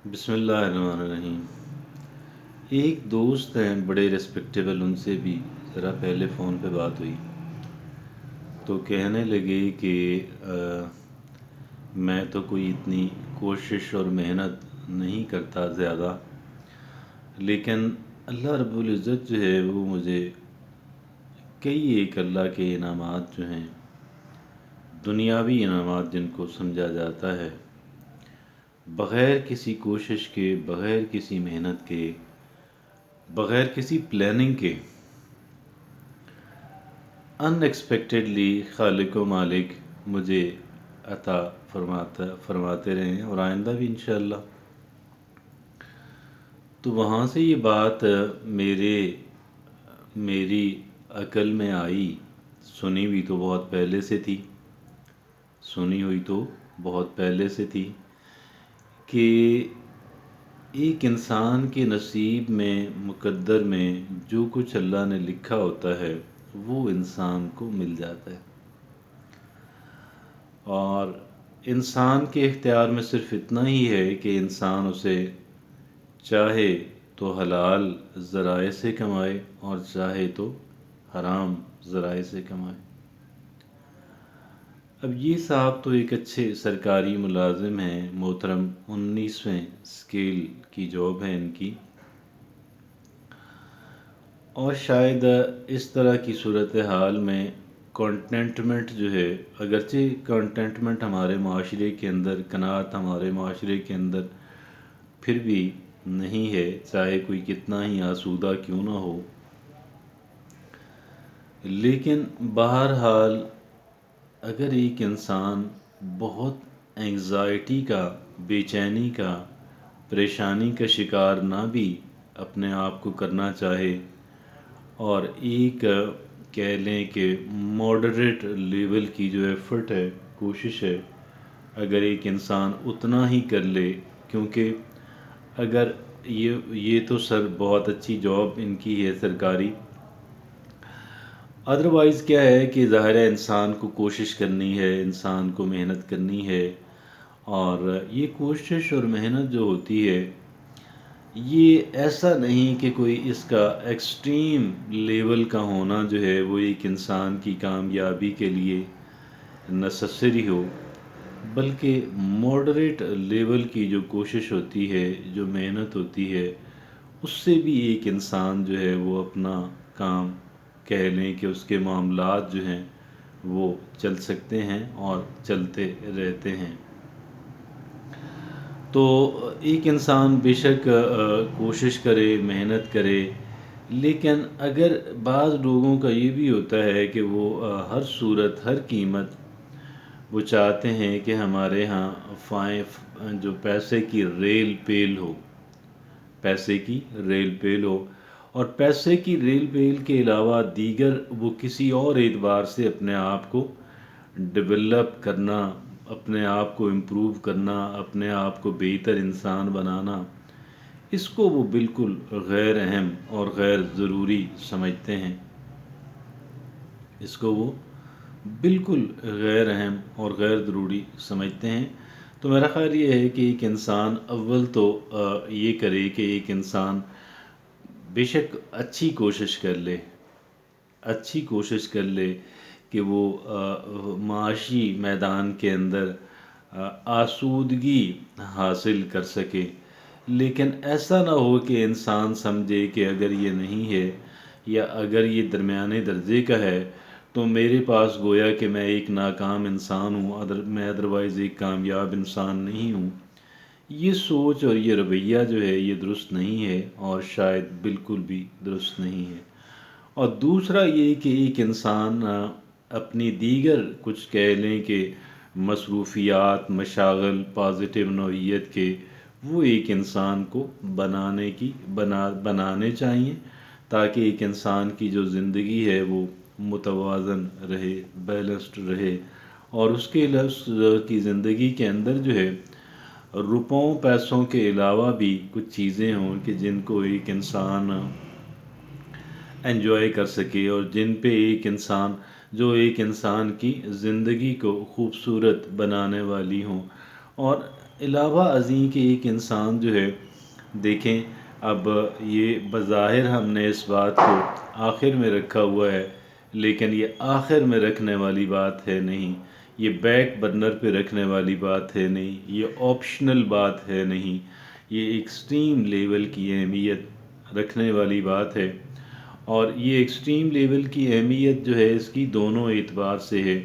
بسم اللہ الرحمن الرحیم۔ ایک دوست ہیں بڑے ریسپیکٹیبل، ان سے بھی ذرا پہلے فون پہ بات ہوئی تو کہنے لگے کہ میں تو کوئی اتنی کوشش اور محنت نہیں کرتا زیادہ، لیکن اللہ رب العزت جو ہے وہ مجھے کئی ایک اللہ کے انعامات جو ہیں، دنیاوی انعامات جن کو سمجھا جاتا ہے، بغیر کسی کوشش کے، بغیر کسی محنت کے، بغیر کسی پلاننگ کے، ان ایکسپیکٹڈلی خالق و مالک مجھے عطا فرماتے رہے ہیں اور آئندہ بھی انشاءاللہ۔ تو وہاں سے یہ بات میری عقل میں آئی، سنی ہوئی تو بہت پہلے سے تھی، سنی ہوئی تو بہت پہلے سے تھی کہ ایک انسان کے نصیب میں، مقدر میں جو کچھ اللہ نے لکھا ہوتا ہے وہ انسان کو مل جاتا ہے، اور انسان کے اختیار میں صرف اتنا ہی ہے کہ انسان اسے چاہے تو حلال ذرائع سے کمائے اور چاہے تو حرام ذرائع سے کمائے۔ اب یہ صاحب تو ایک اچھے سرکاری ملازم ہیں، محترم، 19ویں اسکیل کی جاب ہے ان کی، اور شاید اس طرح کی صورتحال میں کانٹینٹمنٹ جو ہے، اگرچہ کانٹینٹمنٹ ہمارے معاشرے کے اندر، قناعت ہمارے معاشرے کے اندر پھر بھی نہیں ہے، چاہے کوئی کتنا ہی آسودہ کیوں نہ ہو، لیکن بہرحال اگر ایک انسان بہت اینگزائٹی کا، بے چینی کا، پریشانی کا شکار نہ بھی اپنے آپ کو کرنا چاہے، اور ایک کہہ لیں کہ ماڈریٹ لیول کی جو ایفرٹ ہے، کوشش ہے، اگر ایک انسان اتنا ہی کر لے، کیونکہ اگر یہ تو سر بہت اچھی جاب ان کی ہے سرکاری، ادروائز کیا ہے کہ ظاہر ہے انسان کو کوشش کرنی ہے، انسان کو محنت کرنی ہے، اور یہ کوشش اور محنت جو ہوتی ہے یہ ایسا نہیں کہ کوئی اس کا ایکسٹریم لیول کا ہونا جو ہے وہ ایک انسان کی کامیابی کے لیے نیسیسری ہو، بلکہ ماڈریٹ لیول کی جو کوشش ہوتی ہے، جو محنت ہوتی ہے، اس سے بھی ایک انسان جو ہے وہ اپنا کام، کہہ لیں کہ اس کے معاملات جو ہیں وہ چل سکتے ہیں اور چلتے رہتے ہیں۔ تو ایک انسان بے شک کوشش کرے، محنت کرے، لیکن اگر بعض لوگوں کا یہ بھی ہوتا ہے کہ وہ ہر صورت، ہر قیمت وہ چاہتے ہیں کہ ہمارے ہاں جو پیسے کی ریل پیل ہو، پیسے کی ریل پیل ہو، اور پیسے کی ریل پیل کے علاوہ دیگر وہ کسی اور اعتبار سے اپنے آپ کو ڈیولپ کرنا، اپنے آپ کو امپروو کرنا، اپنے آپ کو بہتر انسان بنانا، اس کو وہ بالکل غیر اہم اور غیر ضروری سمجھتے ہیں، اس کو وہ بالکل غیر اہم اور غیر ضروری سمجھتے ہیں۔ تو میرا خیال یہ ہے کہ ایک انسان اول تو یہ کرے کہ ایک انسان بے شک اچھی کوشش کر لے، اچھی کوشش کر لے کہ وہ معاشی میدان کے اندر آسودگی حاصل کر سکے، لیکن ایسا نہ ہو کہ انسان سمجھے کہ اگر یہ نہیں ہے یا اگر یہ درمیانے درجے کا ہے تو میرے پاس گویا کہ میں ایک ناکام انسان ہوں، میں ادروائز ایک کامیاب انسان نہیں ہوں۔ یہ سوچ اور یہ رویہ جو ہے یہ درست نہیں ہے، اور شاید بالکل بھی درست نہیں ہے۔ اور دوسرا یہ کہ ایک انسان اپنی دیگر کچھ کہہ لیں کہ مصروفیات، مشاغل پازیٹیو نوعیت کے، وہ ایک انسان کو بنانے چاہیے، تاکہ ایک انسان کی جو زندگی ہے وہ متوازن رہے، بیلنسڈ رہے، اور اس کے کی زندگی کے اندر جو ہے روپوں پیسوں کے علاوہ بھی کچھ چیزیں ہوں کہ جن کو ایک انسان انجوائے کر سکے، اور جن پہ جو ایک انسان کی زندگی کو خوبصورت بنانے والی ہوں۔ اور علاوہ ازیں کہ ایک انسان جو ہے، دیکھیں اب یہ بظاہر ہم نے اس بات کو آخر میں رکھا ہوا ہے، لیکن یہ آخر میں رکھنے والی بات ہے نہیں، یہ بیک برنر پہ رکھنے والی بات ہے نہیں، یہ آپشنل بات ہے نہیں، یہ ایکسٹریم لیول کی اہمیت رکھنے والی بات ہے۔ اور یہ ایکسٹریم لیول کی اہمیت جو ہے اس کی دونوں اعتبار سے ہے۔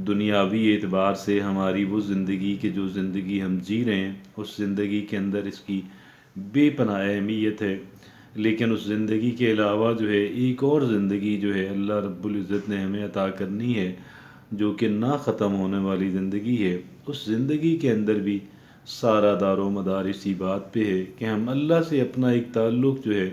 دنیاوی اعتبار سے ہماری وہ زندگی کہ جو زندگی ہم جی رہے ہیں، اس زندگی کے اندر اس کی بے پناہ اہمیت ہے، لیکن اس زندگی کے علاوہ جو ہے ایک اور زندگی جو ہے اللہ رب العزت نے ہمیں عطا کرنی ہے، جو کہ نہ ختم ہونے والی زندگی ہے۔ اس زندگی کے اندر بھی سارا دار و مدار اسی بات پہ ہے کہ ہم اللہ سے اپنا ایک تعلق جو ہے،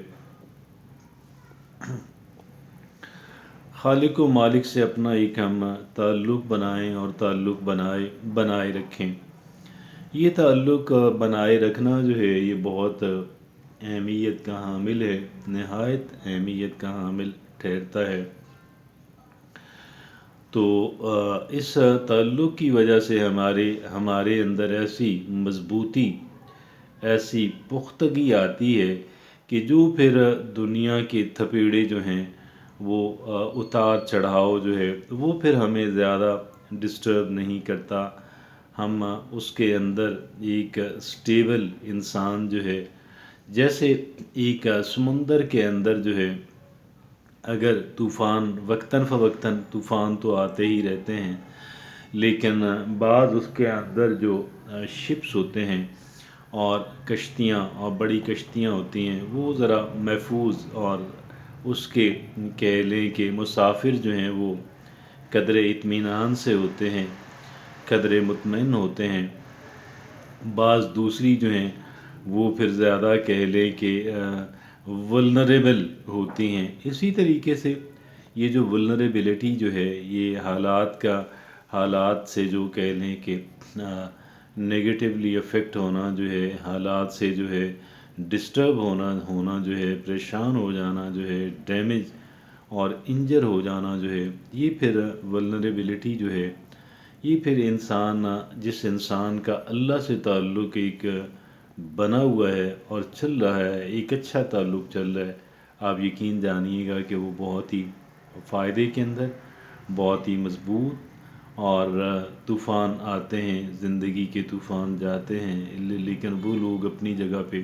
خالق و مالک سے اپنا ایک ہم تعلق بنائیں اور تعلق بنائے رکھیں۔ یہ تعلق بنائے رکھنا جو ہے یہ بہت اہمیت کا حامل ہے، نہایت اہمیت کا حامل ٹھہرتا ہے۔ تو اس تعلق کی وجہ سے ہمارے اندر ایسی مضبوطی، ایسی پختگی آتی ہے کہ جو پھر دنیا کے تھپیڑے جو ہیں، وہ اتار چڑھاؤ جو ہے وہ پھر ہمیں زیادہ ڈسٹرب نہیں کرتا۔ ہم اس کے اندر ایک سٹیبل انسان جو ہے، جیسے ایک سمندر کے اندر جو ہے اگر طوفان وقتاً فوقتاً طوفان تو آتے ہی رہتے ہیں، لیکن بعض اس کے اندر جو شپس ہوتے ہیں اور کشتیاں اور بڑی کشتیاں ہوتی ہیں، وہ ذرا محفوظ اور اس کے کہہ لیں کہ مسافر جو ہیں وہ قدر اطمینان سے ہوتے ہیں، قدر مطمئن ہوتے ہیں۔ بعض دوسری جو ہیں وہ پھر زیادہ کہہ لیں کہ ولنریبل ہوتی ہیں۔ اسی طریقے سے یہ جو ولنریبلٹی جو ہے یہ حالات سے جو کہہ لیں کہ نگیٹیولی افیکٹ ہونا جو ہے، حالات سے جو ہے ڈسٹرب ہونا جو ہے، پریشان ہو جانا جو ہے، ڈیمیج اور انجر ہو جانا جو ہے، یہ پھر ولنریبلٹی جو ہے، یہ پھر جس انسان کا اللہ سے تعلق ایک بنا ہوا ہے اور چل رہا ہے، ایک اچھا تعلق چل رہا ہے، آپ یقین جانیے گا کہ وہ بہت ہی فائدے کے اندر، بہت ہی مضبوط، اور طوفان آتے ہیں، زندگی کے طوفان جاتے ہیں، لیکن وہ لوگ اپنی جگہ پہ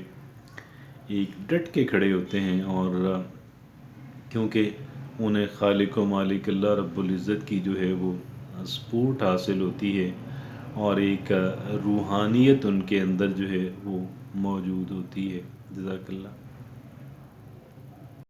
ایک ڈٹ کے کھڑے ہوتے ہیں، اور کیونکہ انہیں خالق و مالک اللہ رب العزت کی جو ہے وہ سپورٹ حاصل ہوتی ہے، اور ایک روحانیت ان کے اندر جو ہے وہ موجود ہوتی ہے۔ جزاک اللہ۔